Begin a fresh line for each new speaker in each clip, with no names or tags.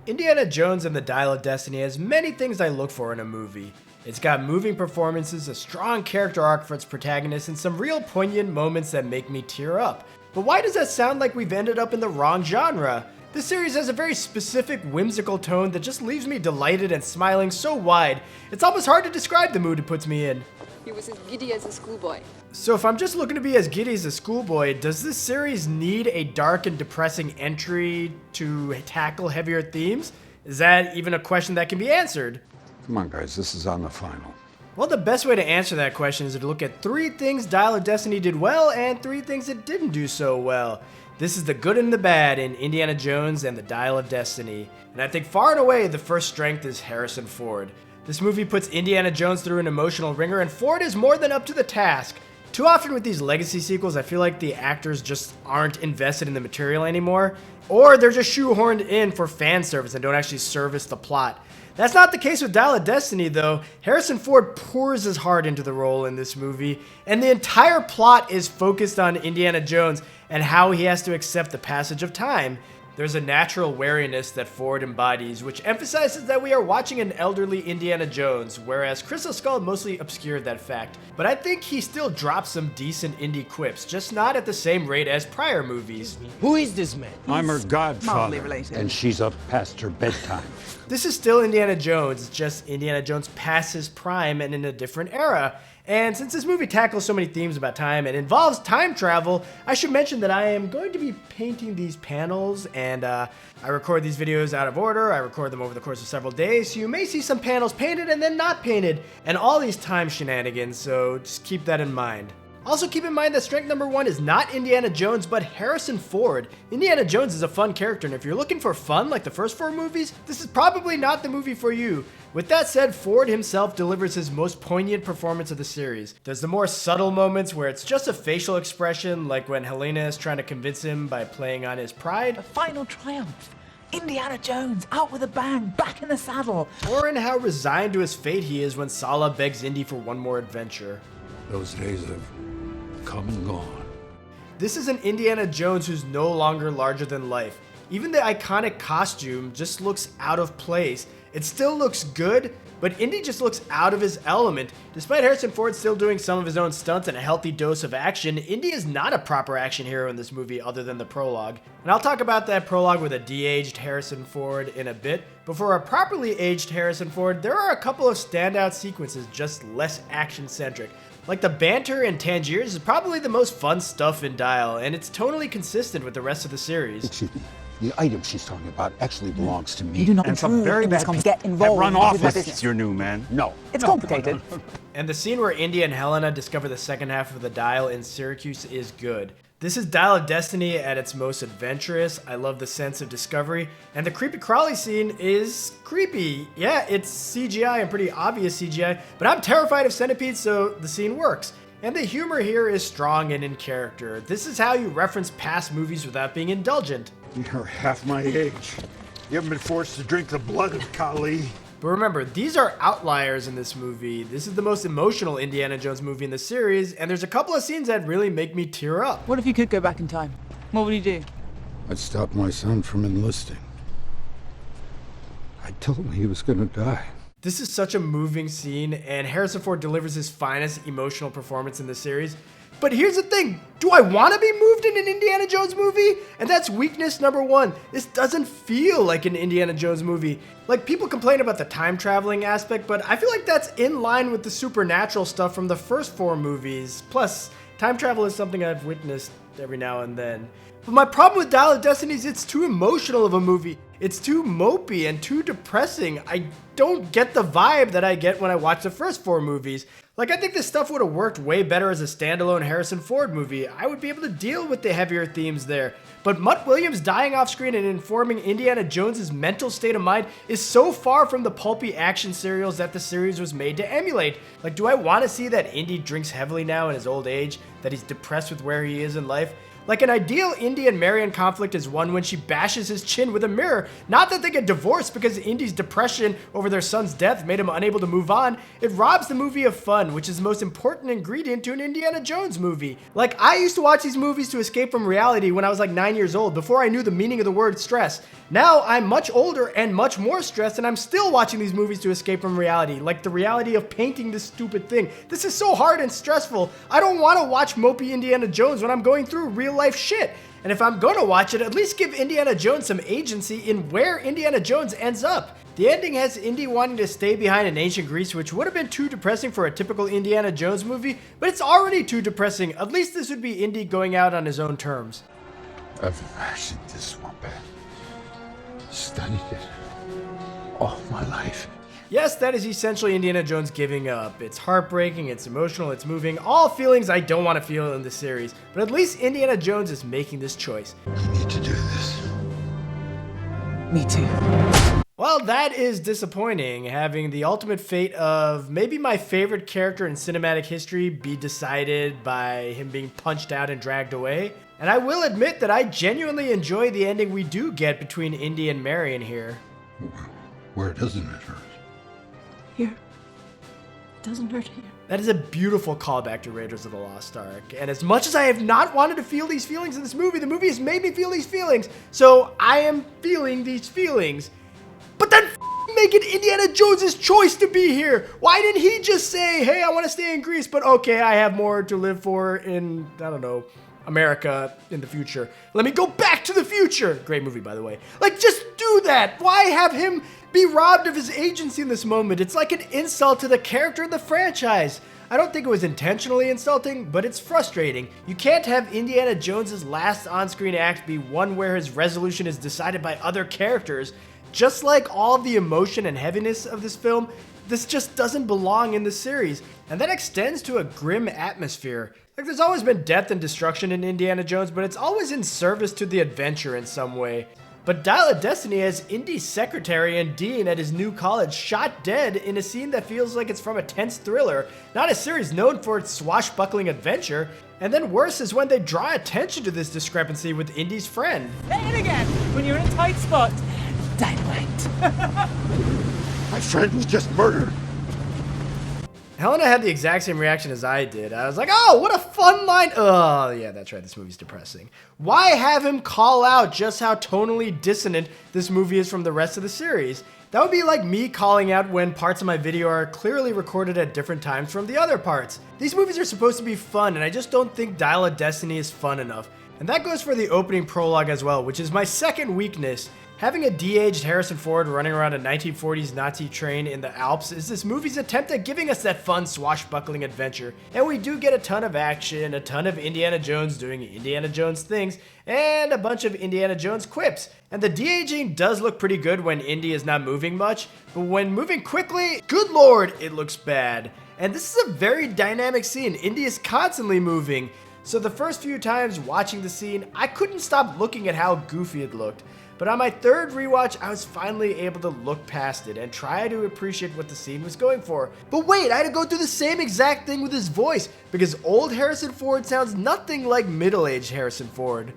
Indiana Jones and the Dial of Destiny has many things I look for in a movie. It's got moving performances, a strong character arc for its protagonist, and some real poignant moments that make me tear up. But why does that sound like we've ended up in the wrong genre? This series has a very specific, whimsical tone that just leaves me delighted and smiling so wide, it's almost hard to describe the mood it puts me in.
He was as giddy as a schoolboy.
So if I'm just looking to be as giddy as a schoolboy, does this series need a dark and depressing entry to tackle heavier themes? Is that even a question that can be answered?
Come on, guys, this is on the final.
Well, the best way to answer that question is to look at 3 things Dial of Destiny did well and 3 things it didn't do so well. This is the good and the bad in Indiana Jones and the Dial of Destiny. And I think far and away the first strength is Harrison Ford. This movie puts Indiana Jones through an emotional ringer, and Ford is more than up to the task. Too often with these legacy sequels, I feel like the actors just aren't invested in the material anymore, or they're just shoehorned in for fan service and don't actually service the plot. That's not the case with Dial of Destiny though. Harrison Ford pours his heart into the role in this movie, and the entire plot is focused on Indiana Jones and how he has to accept the passage of time. There's a natural wariness that Ford embodies, which emphasizes that we are watching an elderly Indiana Jones, whereas Crystal Skull mostly obscured that fact. But I think he still drops some decent indie quips, just not at the same rate as prior movies.
Who is this man?
I'm her godfather,
related.
and she's up past her bedtime.
This is still Indiana Jones, it's just Indiana Jones past his prime and in a different era. And since this movie tackles so many themes about time and involves time travel, I should mention that I am going to be painting these panels, and I record these videos out of order. I record them over the course of several days, so you may see some panels painted and then not painted, and all these time shenanigans, so just keep that in mind. Also keep in mind that strength number 1 is not Indiana Jones, but Harrison Ford. Indiana Jones is a fun character, and if you're looking for fun like the first 4 movies, this is probably not the movie for you. With that said, Ford himself delivers his most poignant performance of the series. There's the more subtle moments where it's just a facial expression, like when Helena is trying to convince him by playing on his pride.
A final triumph. Indiana Jones, out with a bang, back in the saddle.
Or in how resigned to his fate he is when Sala begs Indy for one more adventure.
Those days have come and gone.
This is an Indiana Jones who's no longer larger than life. Even the iconic costume just looks out of place. It still looks good, but Indy just looks out of his element. Despite Harrison Ford still doing some of his own stunts and a healthy dose of action, Indy is not a proper action hero in this movie other than the prologue. And I'll talk about that prologue with a de-aged Harrison Ford in a bit, but for a properly aged Harrison Ford, there are a couple of standout sequences just less action-centric. Like the banter in Tangiers is probably the most fun stuff in Dial, and it's tonally consistent with the rest of the series.
Excuse me. The item she's talking about actually belongs to me.
You do not
and some
approve
very
of this
bad people
get involved
have run
with
off
my
with
business.
your new man. No.
It's complicated.
And the scene where Indy and Helena discover the second half of the Dial in Syracuse is good. This is Dial of Destiny at its most adventurous. I love the sense of discovery, and the creepy crawly scene is creepy. Yeah, it's CGI and pretty obvious CGI, but I'm terrified of centipedes, so the scene works. And the humor here is strong and in character. This is how you reference past movies without being indulgent.
You're half my age. You haven't been forced to drink the blood of Kali.
But remember, these are outliers in this movie. This is the most emotional Indiana Jones movie in the series, and there's a couple of scenes that really make me tear up.
What if you could go back in time? What would you do?
I'd stop my son from enlisting. I told him he was gonna die.
This is such a moving scene, and Harrison Ford delivers his finest emotional performance in the series. But here's the thing, do I want to be moved in an Indiana Jones movie? And that's weakness number 1. This doesn't feel like an Indiana Jones movie. Like, people complain about the time traveling aspect, but I feel like that's in line with the supernatural stuff from the first 4 movies. Plus, time travel is something I've witnessed every now and then. But my problem with Dial of Destiny is it's too emotional of a movie. It's too mopey and too depressing. I don't get the vibe that I get when I watch the first 4 movies. Like, I think this stuff would have worked way better as a standalone Harrison Ford movie. I would be able to deal with the heavier themes there. But Mutt Williams dying off screen and informing Indiana Jones' mental state of mind is so far from the pulpy action serials that the series was made to emulate. Like, do I want to see that Indy drinks heavily now in his old age? That he's depressed with where he is in life? Like an ideal Indy and Marion conflict is one when she bashes his chin with a mirror. Not that they get divorced because Indy's depression over their son's death made him unable to move on. It robs the movie of fun, which is the most important ingredient to an Indiana Jones movie. Like, I used to watch these movies to escape from reality when I was like 9 years old, before I knew the meaning of the word stress. Now I'm much older and much more stressed, and I'm still watching these movies to escape from reality, like the reality of painting this stupid thing. This is so hard and stressful. I don't want to watch mopey Indiana Jones when I'm going through real life shit. And if I'm gonna watch it, at least give Indiana Jones some agency in where Indiana Jones ends up. The ending has Indy wanting to stay behind in ancient Greece, which would have been too depressing for a typical Indiana Jones movie, but it's already too depressing. At least this would be Indy going out on his own terms.
I've imagined this swamp, studied it all my life.
Yes, that is essentially Indiana Jones giving up. It's heartbreaking, it's emotional, it's moving, all feelings I don't want to feel in this series. But at least Indiana Jones is making this choice.
I need to do this.
Me too.
Well, that is disappointing, having the ultimate fate of maybe my favorite character in cinematic history be decided by him being punched out and dragged away. And I will admit that I genuinely enjoy the ending we do get between Indy and Marion here.
Where doesn't it hurt?
Here. Doesn't hurt here.
That is a beautiful callback to Raiders of the Lost Ark. And as much as I have not wanted to feel these feelings in this movie, the movie has made me feel these feelings. So I am feeling these feelings. But then make it Indiana Jones' choice to be here. Why didn't he just say, hey, I want to stay in Greece, but okay, I have more to live for in, I don't know, America in the future. Let me go back to the future. Great movie, by the way. Like, just do that. Why have him be robbed of his agency in this moment? It's like an insult to the character of the franchise. I don't think it was intentionally insulting, but it's frustrating. You can't have Indiana Jones' last on-screen act be one where his resolution is decided by other characters. Just like all of the emotion and heaviness of this film, this just doesn't belong in the series. And that extends to a grim atmosphere. Like, there's always been death and destruction in Indiana Jones, but it's always in service to the adventure in some way. But Dial of Destiny has Indy's secretary and dean at his new college shot dead in a scene that feels like it's from a tense thriller, not a series known for its swashbuckling adventure. And then worse is when they draw attention to this discrepancy with Indy's friend.
Say it again. When you're in a tight spot, dynamite.
My friend was just murdered.
Helena had the exact same reaction as I did. I was like, oh, what a fun line. Oh, yeah, that's right. This movie's depressing. Why have him call out just how tonally dissonant this movie is from the rest of the series? That would be like me calling out when parts of my video are clearly recorded at different times from the other parts. These movies are supposed to be fun, and I just don't think Dial of Destiny is fun enough. And that goes for the opening prologue as well, which is my second weakness. Having a de-aged Harrison Ford running around a 1940s Nazi train in the Alps is this movie's attempt at giving us that fun swashbuckling adventure. And we do get a ton of action, a ton of Indiana Jones doing Indiana Jones things, and a bunch of Indiana Jones quips. And the de-aging does look pretty good when Indy is not moving much, but when moving quickly, good lord, it looks bad. And this is a very dynamic scene. Indy is constantly moving. So the first few times watching the scene, I couldn't stop looking at how goofy it looked. But on my third rewatch, I was finally able to look past it and try to appreciate what the scene was going for. But wait, I had to go through the same exact thing with his voice, because old Harrison Ford sounds nothing like middle-aged Harrison Ford.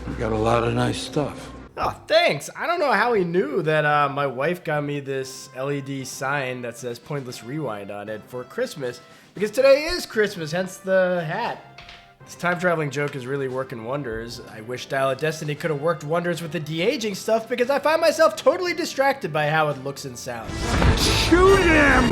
You got a lot of nice stuff.
Oh, thanks. I don't know how he knew that my wife got me this LED sign that says Pointless Rewind on it for Christmas, because today is Christmas, hence the hat. This time-traveling joke is really working wonders. I wish Dial of Destiny could have worked wonders with the de-aging stuff, because I find myself totally distracted by how it looks and sounds.
Shoot him!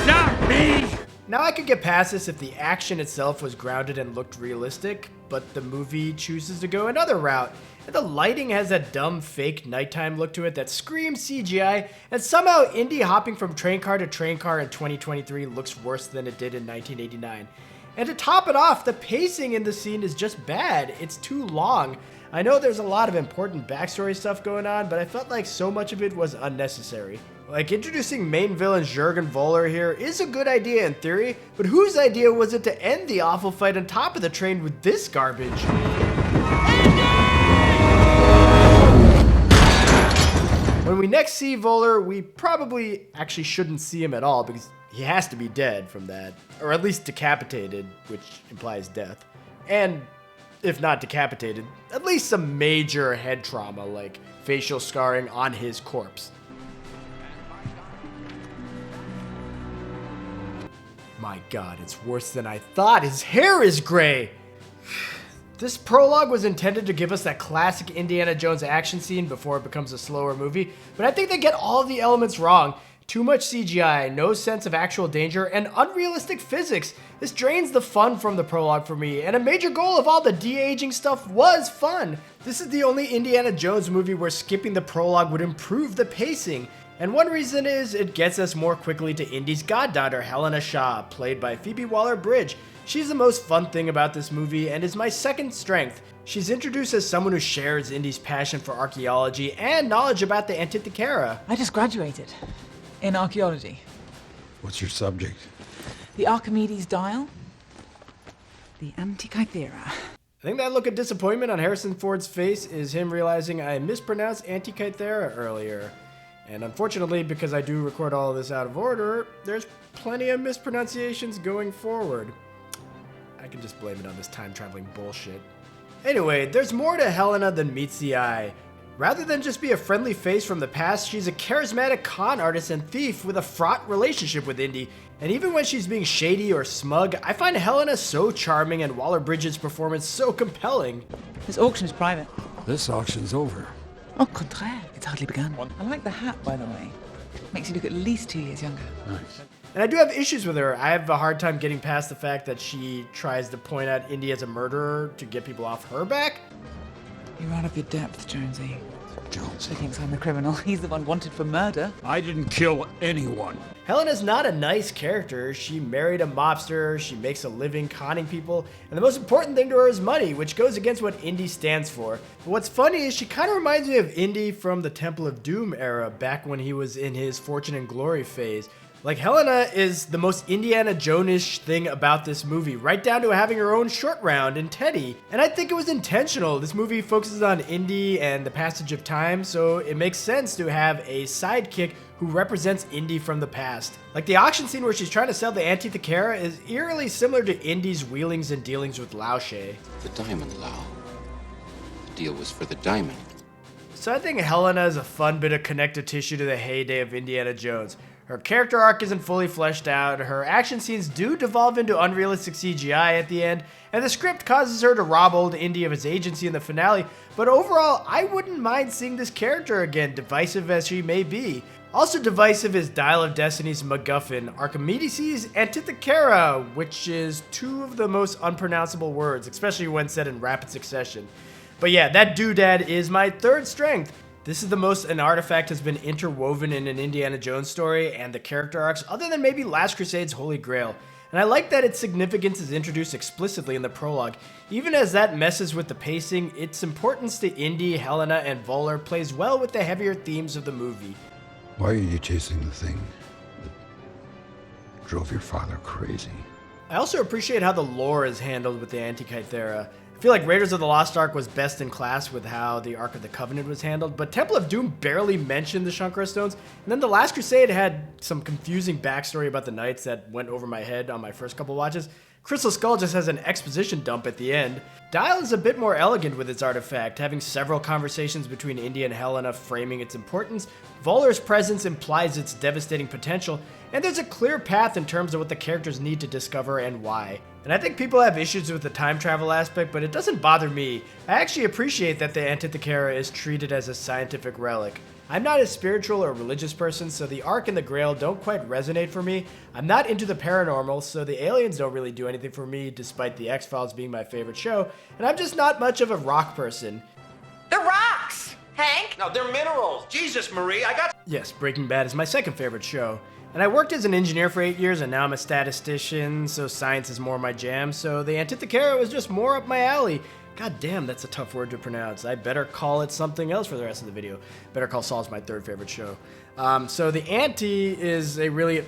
Not me!
Now I could get past this if the action itself was grounded and looked realistic, but the movie chooses to go another route. And the lighting has that dumb fake nighttime look to it that screams CGI, and somehow Indy hopping from train car to train car in 2023 looks worse than it did in 1989. And to top it off, the pacing in the scene is just bad. It's too long. I know there's a lot of important backstory stuff going on, but I felt like so much of it was unnecessary. Like, introducing main villain Jurgen Voller here is a good idea in theory, but whose idea was it to end the awful fight on top of the train with this garbage? When we next see Voller, we probably actually shouldn't see him at all, because he has to be dead from that, or at least decapitated, which implies death. and if not decapitated, at least some major head trauma like facial scarring on his corpse. My god, it's worse than I thought. His hair is gray! This prologue was intended to give us that classic Indiana Jones action scene before it becomes a slower movie, but I think they get all of the elements wrong. Too much CGI, no sense of actual danger, and unrealistic physics. This drains the fun from the prologue for me, and a major goal of all the de-aging stuff was fun. This is the only Indiana Jones movie where skipping the prologue would improve the pacing. And one reason is it gets us more quickly to Indy's goddaughter, Helena Shaw, played by Phoebe Waller-Bridge. She's the most fun thing about this movie and is my second strength. She's introduced as someone who shares Indy's passion for archaeology and knowledge about the Antikythera.
I just graduated in archaeology.
What's your subject?
The Archimedes dial. The Antikythera.
I think that look of disappointment on Harrison Ford's face is him realizing I mispronounced Antikythera earlier. And unfortunately, because I do record all of this out of order, there's plenty of mispronunciations going forward. I can just blame it on this time-traveling bullshit. Anyway, there's more to Helena than meets the eye. Rather than just be a friendly face from the past, she's a charismatic con artist and thief with a fraught relationship with Indy. And even when she's being shady or smug, I find Helena so charming and Waller-Bridge's performance so compelling.
This auction's private.
This auction's over.
Au contraire, it's hardly begun. I like the hat, by the way. Makes you look at least 2 years younger.
Nice.
And I do have issues with her. I have a hard time getting past the fact that she tries to point out Indy as a murderer to get people off her back.
You're out of your depth, Jonesy.
Jones.
He thinks I'm the criminal. He's the one wanted for murder.
I didn't kill anyone.
Helena's not a nice character. She married a mobster, she makes a living conning people, and the most important thing to her is money, which goes against what Indy stands for. But what's funny is she kind of reminds me of Indy from the Temple of Doom era, back when he was in his Fortune and Glory phase. Like, Helena is the most Indiana Jones-ish thing about this movie, right down to having her own short round in Teddy. And I think it was intentional. This movie focuses on Indy and the passage of time, so it makes sense to have a sidekick who represents Indy from the past. Like the auction scene where she's trying to sell the Antikythera is eerily similar to Indy's wheelings and dealings with Lao She.
The diamond, Lao. The deal was for the diamond.
So I think Helena is a fun bit of connective tissue to the heyday of Indiana Jones. Her character arc isn't fully fleshed out, her action scenes do devolve into unrealistic CGI at the end, and the script causes her to rob old Indy of his agency in the finale, but overall, I wouldn't mind seeing this character again, divisive as she may be. Also divisive is Dial of Destiny's MacGuffin, Archimedes' Antikythera, which is two of the most unpronounceable words, especially when said in rapid succession. But yeah, that doodad is my third strength. This is the most an artifact has been interwoven in an Indiana Jones story and the character arcs other than maybe Last Crusade's Holy Grail. And I like that its significance is introduced explicitly in the prologue. Even as that messes with the pacing, its importance to Indy, Helena, and Waller plays well with the heavier themes of the movie.
Why are you chasing the thing that drove your father crazy?
I also appreciate how the lore is handled with the Antikythera. I feel like Raiders of the Lost Ark was best in class with how the Ark of the Covenant was handled, but Temple of Doom barely mentioned the Shankara Stones, and then The Last Crusade had some confusing backstory about the Knights that went over my head on my first couple watches. Crystal Skull just has an exposition dump at the end. Dial is a bit more elegant with its artifact, having several conversations between Indy and Helena framing its importance. Waller's presence implies its devastating potential, and there's a clear path in terms of what the characters need to discover and why. And I think people have issues with the time travel aspect, but it doesn't bother me. I actually appreciate that the Antikythera is treated as a scientific relic. I'm not a spiritual or religious person, so the Ark and the Grail don't quite resonate for me. I'm not into the paranormal, so the aliens don't really do anything for me, despite the X-Files being my favorite show, and I'm just not much of a rock person.
They're rocks, Hank!
No, they're minerals. Jesus, Marie, I got...
Yes, Breaking Bad is my second favorite show. And I worked as an engineer for 8 years, and now I'm a statistician, so science is more my jam, so the Antikythera was just more up my alley. God damn, that's a tough word to pronounce. I better call it something else for the rest of the video. Better Call Saul is my third favorite show. So the Anti is a really...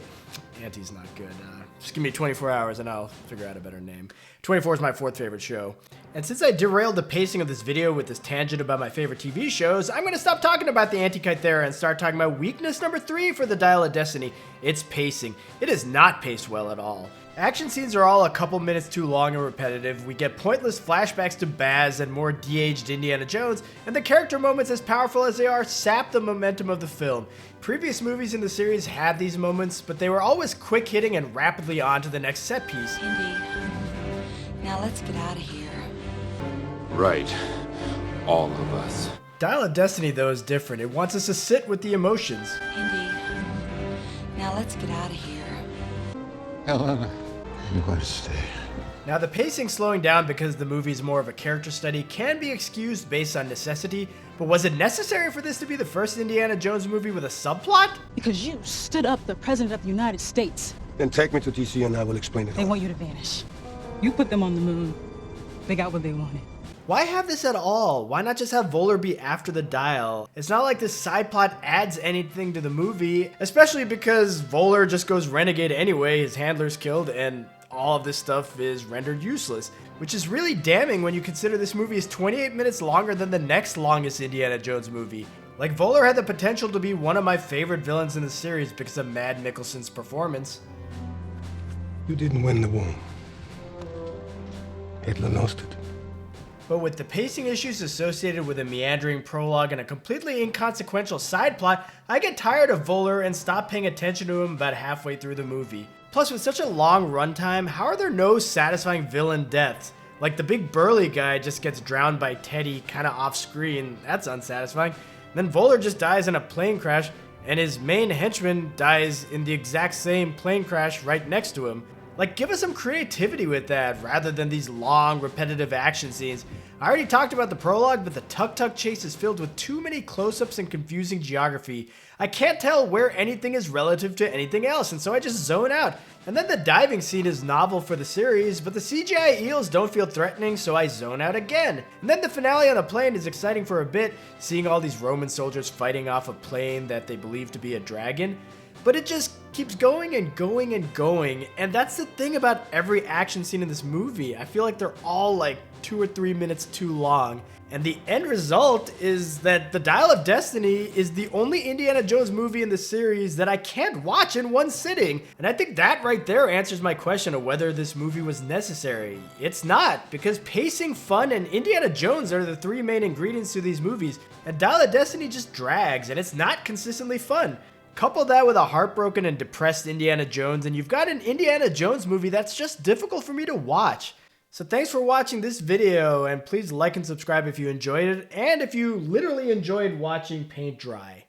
Anti's not good. Just give me 24 hours and I'll figure out a better name. 24 is my 4th favorite show. And since I derailed the pacing of this video with this tangent about my favorite TV shows, I'm going to stop talking about the Antikythera and start talking about weakness number 3 for the Dial of Destiny. It's pacing. It is not paced well at all. Action scenes are all a couple minutes too long and repetitive, we get pointless flashbacks to Baz and more de-aged Indiana Jones, and the character moments, as powerful as they are, sap the momentum of the film. Previous movies in the series had these moments, but they were always quick-hitting and rapidly on to the next set piece.
Indy, now let's get out of here.
Right. All of us.
Dial of Destiny, though, is different. It wants us to sit with the emotions.
Indy, now let's get out of here.
Helena.
I'm going to stay.
Now, the pacing slowing down because the movie is more of a character study can be excused based on necessity, but was it necessary for this to be the first Indiana Jones movie with a subplot?
Because you stood up the President of the United States.
Then take me to DC and I will explain it
They
all.
want you to vanish. You put them on the moon. They got what they wanted.
Why have this at all? Why not just have Voller be after the Dial? It's not like this side plot adds anything to the movie, especially because Voller just goes renegade anyway, his handler's killed, and all of this stuff is rendered useless, which is really damning when you consider this movie is 28 minutes longer than the next longest Indiana Jones movie. Like, Voller had the potential to be one of my favorite villains in the series because of Mad Mikkelsen's performance.
You didn't win the war. Hitler lost it.
But with the pacing issues associated with a meandering prologue and a completely inconsequential side plot, I get tired of Voller and stop paying attention to him about halfway through the movie. Plus, with such a long runtime, how are there no satisfying villain deaths? Like, the big burly guy just gets drowned by Teddy kinda off screen, that's unsatisfying. Then Voller just dies in a plane crash, and his main henchman dies in the exact same plane crash right next to him. Like, give us some creativity with that, rather than these long, repetitive action scenes. I already talked about the prologue, but the tuk-tuk chase is filled with too many close-ups and confusing geography. I can't tell where anything is relative to anything else, and so I just zone out. And then the diving scene is novel for the series, but the CGI eels don't feel threatening, so I zone out again. And then the finale on the plane is exciting for a bit, seeing all these Roman soldiers fighting off a plane that they believe to be a dragon. But it just keeps going and going and going, and that's the thing about every action scene in this movie. I feel like they're all like 2 or 3 minutes too long. And the end result is that The Dial of Destiny is the only Indiana Jones movie in the series that I can't watch in one sitting. And I think that right there answers my question of whether this movie was necessary. It's not, because pacing, fun, and Indiana Jones are the 3 main ingredients to these movies. And Dial of Destiny just drags, and it's not consistently fun. Couple that with a heartbroken and depressed Indiana Jones, and you've got an Indiana Jones movie that's just difficult for me to watch. So thanks for watching this video, and please like and subscribe if you enjoyed it, and if you literally enjoyed watching paint dry.